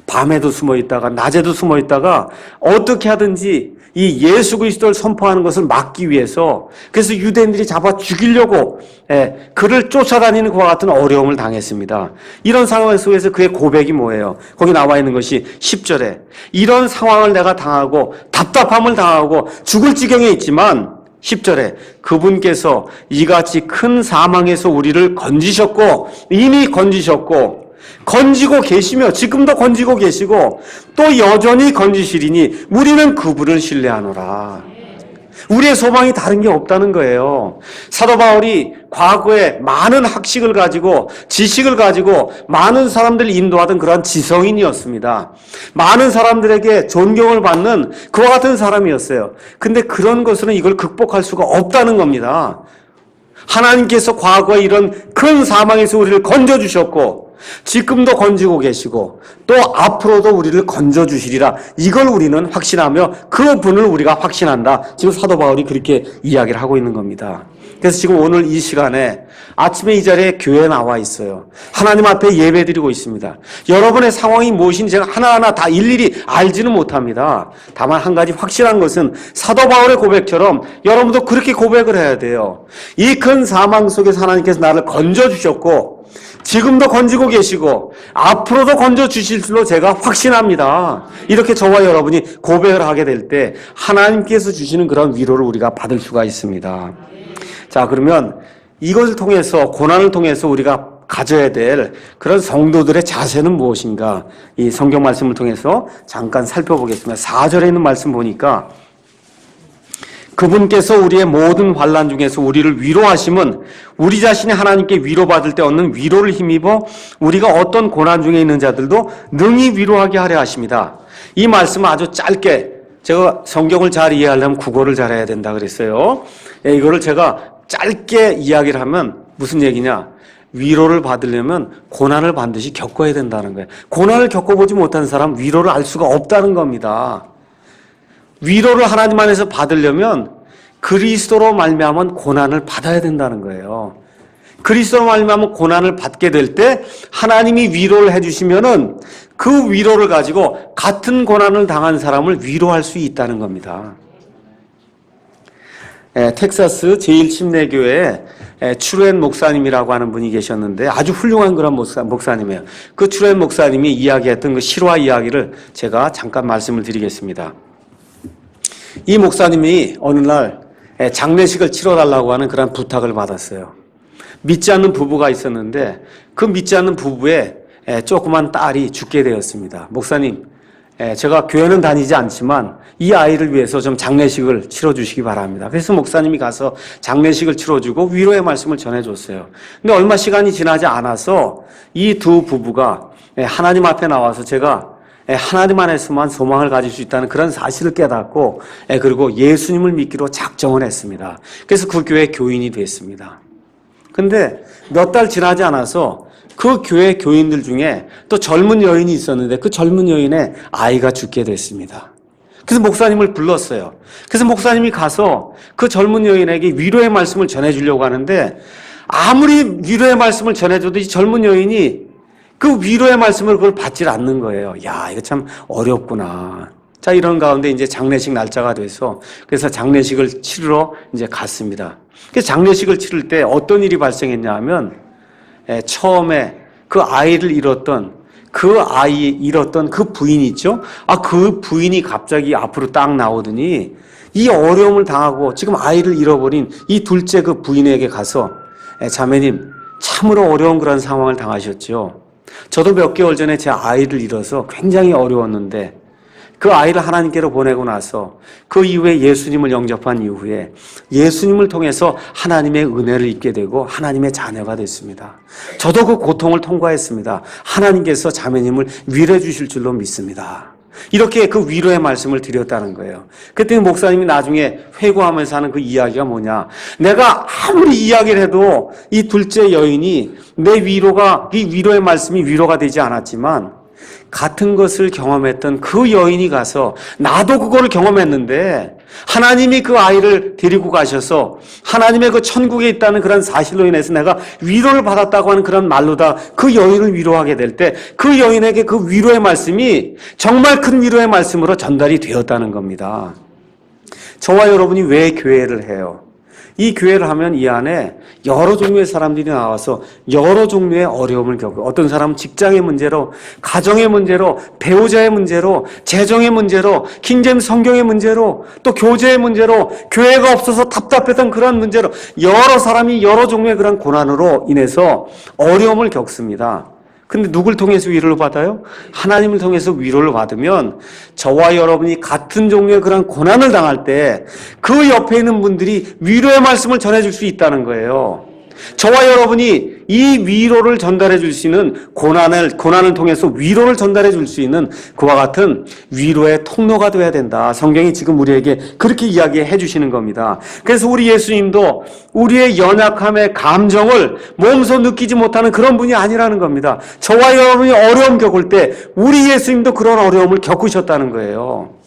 밤에도 숨어 있다가 낮에도 숨어 있다가 어떻게 하든지 이 예수 그리스도를 선포하는 것을 막기 위해서 그래서 유대인들이 잡아 죽이려고 그를 쫓아다니는 그와 같은 어려움을 당했습니다. 이런 상황 속에서 그의 고백이 뭐예요? 거기 나와 있는 것이 10절에 이런 상황을 내가 당하고 답답함을 당하고 죽을 지경에 있지만 10절에 그분께서 이같이 큰 사망에서 우리를 건지셨고 이미 건지셨고 건지고 계시며 지금도 건지고 계시고 또 여전히 건지시리니 우리는 그분을 신뢰하노라. 우리의 소망이 다른 게 없다는 거예요. 사도 바울이 과거에 많은 학식을 가지고 지식을 가지고 많은 사람들을 인도하던 그런 지성인이었습니다. 많은 사람들에게 존경을 받는 그와 같은 사람이었어요. 근데 그런 것으로는 이걸 극복할 수가 없다는 겁니다. 하나님께서 과거에 이런 큰 사망에서 우리를 건져주셨고 지금도 건지고 계시고 또 앞으로도 우리를 건져주시리라. 이걸 우리는 확신하며 그 분을 우리가 확신한다. 지금 사도 바울이 그렇게 이야기를 하고 있는 겁니다. 그래서 지금 오늘 이 시간에 아침에 이 자리에 교회에 나와 있어요. 하나님 앞에 예배드리고 있습니다. 여러분의 상황이 무엇인지 제가 하나하나 다 일일이 알지는 못합니다. 다만 한 가지 확실한 것은 사도 바울의 고백처럼 여러분도 그렇게 고백을 해야 돼요. 이 큰 사망 속에서 하나님께서 나를 건져주셨고 지금도 건지고 계시고 앞으로도 건져주실 줄로 제가 확신합니다. 이렇게 저와 여러분이 고백을 하게 될 때 하나님께서 주시는 그런 위로를 우리가 받을 수가 있습니다. 자, 그러면 이것을 통해서 고난을 통해서 우리가 가져야 될 그런 성도들의 자세는 무엇인가? 이 성경 말씀을 통해서 잠깐 살펴보겠습니다. 4절에 있는 말씀 보니까 그분께서 우리의 모든 환난 중에서 우리를 위로하심은 우리 자신이 하나님께 위로받을 때 얻는 위로를 힘입어 우리가 어떤 고난 중에 있는 자들도 능히 위로하게 하려 하십니다. 이 말씀은 아주 짧게 제가 성경을 잘 이해하려면 국어를 잘해야 된다 그랬어요. 이거를 제가 짧게 이야기를 하면 무슨 얘기냐? 위로를 받으려면 고난을 반드시 겪어야 된다는 거예요. 고난을 겪어보지 못한 사람 위로를 알 수가 없다는 겁니다. 위로를 하나님 안에서 받으려면 그리스도로 말미암은 고난을 받아야 된다는 거예요. 그리스도로 말미암은 고난을 받게 될 때 하나님이 위로를 해주시면은 그 위로를 가지고 같은 고난을 당한 사람을 위로할 수 있다는 겁니다. 텍사스 제1침례교회에 추루엔 목사님이라고 하는 분이 계셨는데 아주 훌륭한 그런 목사님이에요. 그 추루엔 목사님이 이야기했던 그 실화 이야기를 제가 잠깐 말씀을 드리겠습니다. 이 목사님이 어느 날 장례식을 치러달라고 하는 그런 부탁을 받았어요. 믿지 않는 부부가 있었는데 그 믿지 않는 부부의 조그만 딸이 죽게 되었습니다. 목사님, 제가 교회는 다니지 않지만 이 아이를 위해서 좀 장례식을 치러주시기 바랍니다. 그래서 목사님이 가서 장례식을 치러주고 위로의 말씀을 전해줬어요. 근데 얼마 시간이 지나지 않아서 이 두 부부가 하나님 앞에 나와서 제가 하나님 안에서만 소망을 가질 수 있다는 그런 사실을 깨닫고 그리고 예수님을 믿기로 작정을 했습니다. 그래서 그 교회 교인이 됐습니다. 근데 몇 달 지나지 않아서 그 교회 교인들 중에 또 젊은 여인이 있었는데 그 젊은 여인의 아이가 죽게 됐습니다. 그래서 목사님을 불렀어요. 그래서 목사님이 가서 그 젊은 여인에게 위로의 말씀을 전해주려고 하는데 아무리 위로의 말씀을 전해줘도 이 젊은 여인이 그 위로의 말씀을 그걸 받질 않는 거예요. 야, 이거 참 어렵구나. 자, 이런 가운데 이제 장례식 날짜가 돼서 그래서 장례식을 치르러 이제 갔습니다. 그래서 장례식을 치를 때 어떤 일이 발생했냐 하면 처음에 그 아이를 잃었던 그 부인이 있죠? 그 부인이 갑자기 앞으로 딱 나오더니 이 어려움을 당하고 지금 아이를 잃어버린 이 둘째 그 부인에게 가서 자매님, 참으로 어려운 그런 상황을 당하셨죠. 저도 몇 개월 전에 제 아이를 잃어서 굉장히 어려웠는데 그 아이를 하나님께로 보내고 나서 그 이후에 예수님을 영접한 이후에 예수님을 통해서 하나님의 은혜를 입게 되고 하나님의 자녀가 됐습니다. 저도 그 고통을 통과했습니다. 하나님께서 자매님을 위로해 주실 줄로 믿습니다. 이렇게 그 위로의 말씀을 드렸다는 거예요. 그때 목사님이 나중에 회고하면서 하는 그 이야기가 뭐냐. 내가 아무리 이야기를 해도 이 둘째 여인이 내 이 위로의 말씀이 위로가 되지 않았지만 같은 것을 경험했던 그 여인이 가서 나도 그거를 경험했는데 하나님이 그 아이를 데리고 가셔서 하나님의 그 천국에 있다는 그런 사실로 인해서 내가 위로를 받았다고 하는 그런 말로다 그 여인을 위로하게 될 때 그 여인에게 그 위로의 말씀이 정말 큰 위로의 말씀으로 전달이 되었다는 겁니다. 저와 여러분이 왜 교회를 해요? 이 교회를 하면 이 안에 여러 종류의 사람들이 나와서 여러 종류의 어려움을 겪고 어떤 사람은 직장의 문제로, 가정의 문제로, 배우자의 문제로, 재정의 문제로, 킹제임스 성경의 문제로, 또 교제의 문제로, 교회가 없어서 답답했던 그런 문제로 여러 사람이 여러 종류의 그런 고난으로 인해서 어려움을 겪습니다. 근데 누굴 통해서 위로를 받아요? 하나님을 통해서 위로를 받으면 저와 여러분이 같은 종류의 그런 고난을 당할 때 그 옆에 있는 분들이 위로의 말씀을 전해줄 수 있다는 거예요. 저와 여러분이 이 위로를 전달해 줄 수 있는 고난을 통해서 위로를 전달해 줄 수 있는 그와 같은 위로의 통로가 되어야 된다. 성경이 지금 우리에게 그렇게 이야기해 주시는 겁니다. 그래서 우리 예수님도 우리의 연약함의 감정을 몸소 느끼지 못하는 그런 분이 아니라는 겁니다. 저와 여러분이 어려움 겪을 때 우리 예수님도 그런 어려움을 겪으셨다는 거예요.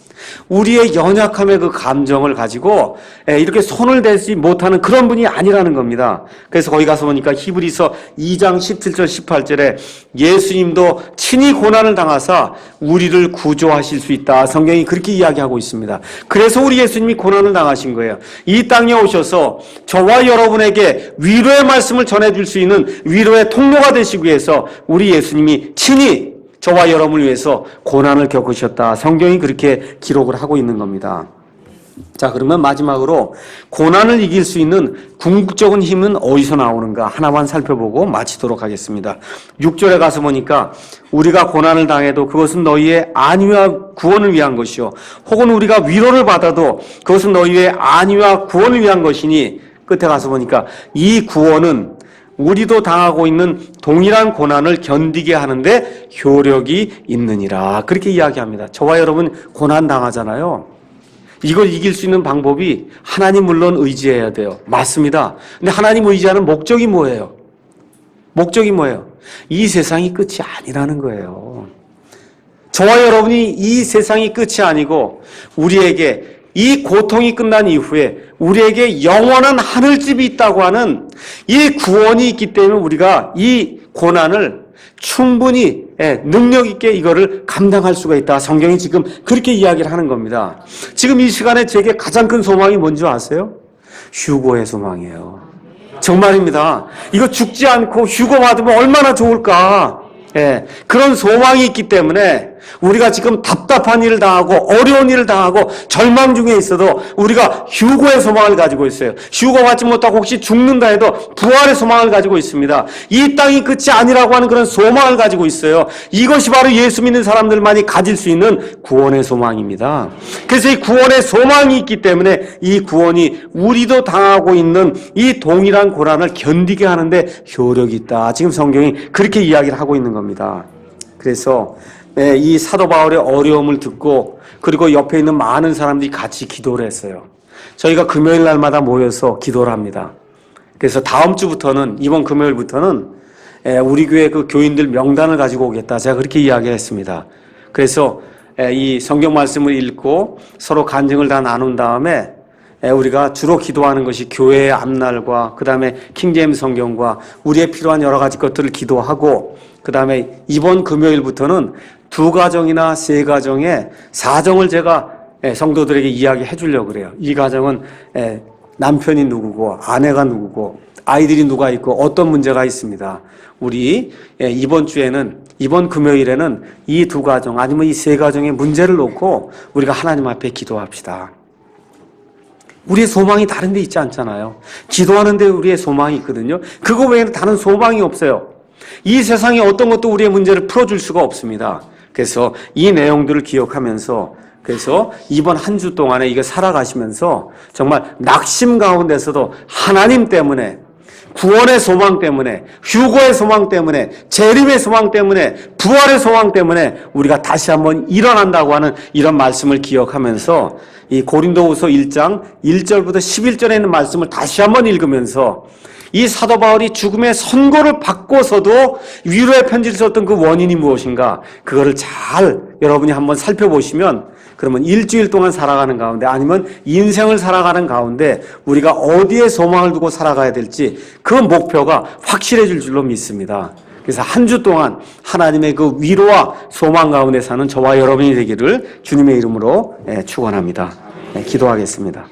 우리의 연약함의 그 감정을 가지고 이렇게 손을 대지 못하는 그런 분이 아니라는 겁니다. 그래서 거기 가서 보니까 히브리서 2장 17절 18절에 예수님도 친히 고난을 당하사 우리를 구조하실 수 있다. 성경이 그렇게 이야기하고 있습니다. 그래서 우리 예수님이 고난을 당하신 거예요. 이 땅에 오셔서 저와 여러분에게 위로의 말씀을 전해줄 수 있는 위로의 통로가 되시기 위해서 우리 예수님이 친히 저와 여러분을 위해서 고난을 겪으셨다. 성경이 그렇게 기록을 하고 있는 겁니다. 자, 그러면 마지막으로 고난을 이길 수 있는 궁극적인 힘은 어디서 나오는가 하나만 살펴보고 마치도록 하겠습니다. 6절에 가서 보니까 우리가 고난을 당해도 그것은 너희의 안위와 구원을 위한 것이요 혹은 우리가 위로를 받아도 그것은 너희의 안위와 구원을 위한 것이니 끝에 가서 보니까 이 구원은 우리도 당하고 있는 동일한 고난을 견디게 하는데 효력이 있느니라. 그렇게 이야기합니다. 저와 여러분 고난 당하잖아요. 이걸 이길 수 있는 방법이 하나님 물론 의지해야 돼요. 맞습니다. 근데 하나님 의지하는 목적이 뭐예요? 목적이 뭐예요? 이 세상이 끝이 아니라는 거예요. 저와 여러분이 이 세상이 끝이 아니고 우리에게 이 고통이 끝난 이후에 우리에게 영원한 하늘집이 있다고 하는 이 구원이 있기 때문에 우리가 이 고난을 충분히 능력 있게 이거를 감당할 수가 있다. 성경이 지금 그렇게 이야기를 하는 겁니다. 지금 이 시간에 제게 가장 큰 소망이 뭔지 아세요? 휴거의 소망이에요. 정말입니다. 이거 죽지 않고 휴거 받으면 얼마나 좋을까? 그런 소망이 있기 때문에 우리가 지금 답답한 일을 당하고 어려운 일을 당하고 절망 중에 있어도 우리가 휴거의 소망을 가지고 있어요. 휴거 받지 못하고 혹시 죽는다 해도 부활의 소망을 가지고 있습니다. 이 땅이 끝이 아니라고 하는 그런 소망을 가지고 있어요. 이것이 바로 예수 믿는 사람들만이 가질 수 있는 구원의 소망입니다. 그래서 이 구원의 소망이 있기 때문에 이 구원이 우리도 당하고 있는 이 동일한 고난을 견디게 하는데 효력이 있다. 지금 성경이 그렇게 이야기를 하고 있는 겁니다. 그래서 이 사도 바울의 어려움을 듣고 그리고 옆에 있는 많은 사람들이 같이 기도를 했어요. 저희가 금요일 날마다 모여서 기도를 합니다. 그래서 다음 주부터는 이번 금요일부터는 우리 교회 그 교인들 명단을 가지고 오겠다. 제가 그렇게 이야기를 했습니다. 그래서 이 성경 말씀을 읽고 서로 간증을 다 나눈 다음에 우리가 주로 기도하는 것이 교회의 앞날과 그 다음에 킹제임스 성경과 우리의 필요한 여러 가지 것들을 기도하고 그 다음에 이번 금요일부터는 2가정이나 3가정의 사정을 제가 성도들에게 이야기해 주려고 그래요. 이 가정은 남편이 누구고 아내가 누구고 아이들이 누가 있고 어떤 문제가 있습니다. 우리 이번 주에는 이번 금요일에는 이 2가정 아니면 이 3가정의 문제를 놓고 우리가 하나님 앞에 기도합시다. 우리의 소망이 다른 데 있지 않잖아요. 기도하는 데 우리의 소망이 있거든요. 그거 외에는 다른 소망이 없어요. 이 세상에 어떤 것도 우리의 문제를 풀어줄 수가 없습니다. 그래서 이 내용들을 기억하면서 그래서 이번 한 주 동안에 이거 살아가시면서 정말 낙심 가운데서도 하나님 때문에 구원의 소망 때문에 휴거의 소망 때문에 재림의 소망 때문에 부활의 소망 때문에 우리가 다시 한번 일어난다고 하는 이런 말씀을 기억하면서 이 고린도후서 1장 1절부터 11절에 있는 말씀을 다시 한번 읽으면서 이 사도 바울이 죽음의 선고를 받고서도 위로의 편지를 썼던 그 원인이 무엇인가 그거를 잘 여러분이 한번 살펴보시면 그러면 일주일 동안 살아가는 가운데 아니면 인생을 살아가는 가운데 우리가 어디에 소망을 두고 살아가야 될지 그 목표가 확실해질 줄로 믿습니다. 그래서 한 주 동안 하나님의 그 위로와 소망 가운데 사는 저와 여러분이 되기를 주님의 이름으로 축원합니다. 기도하겠습니다.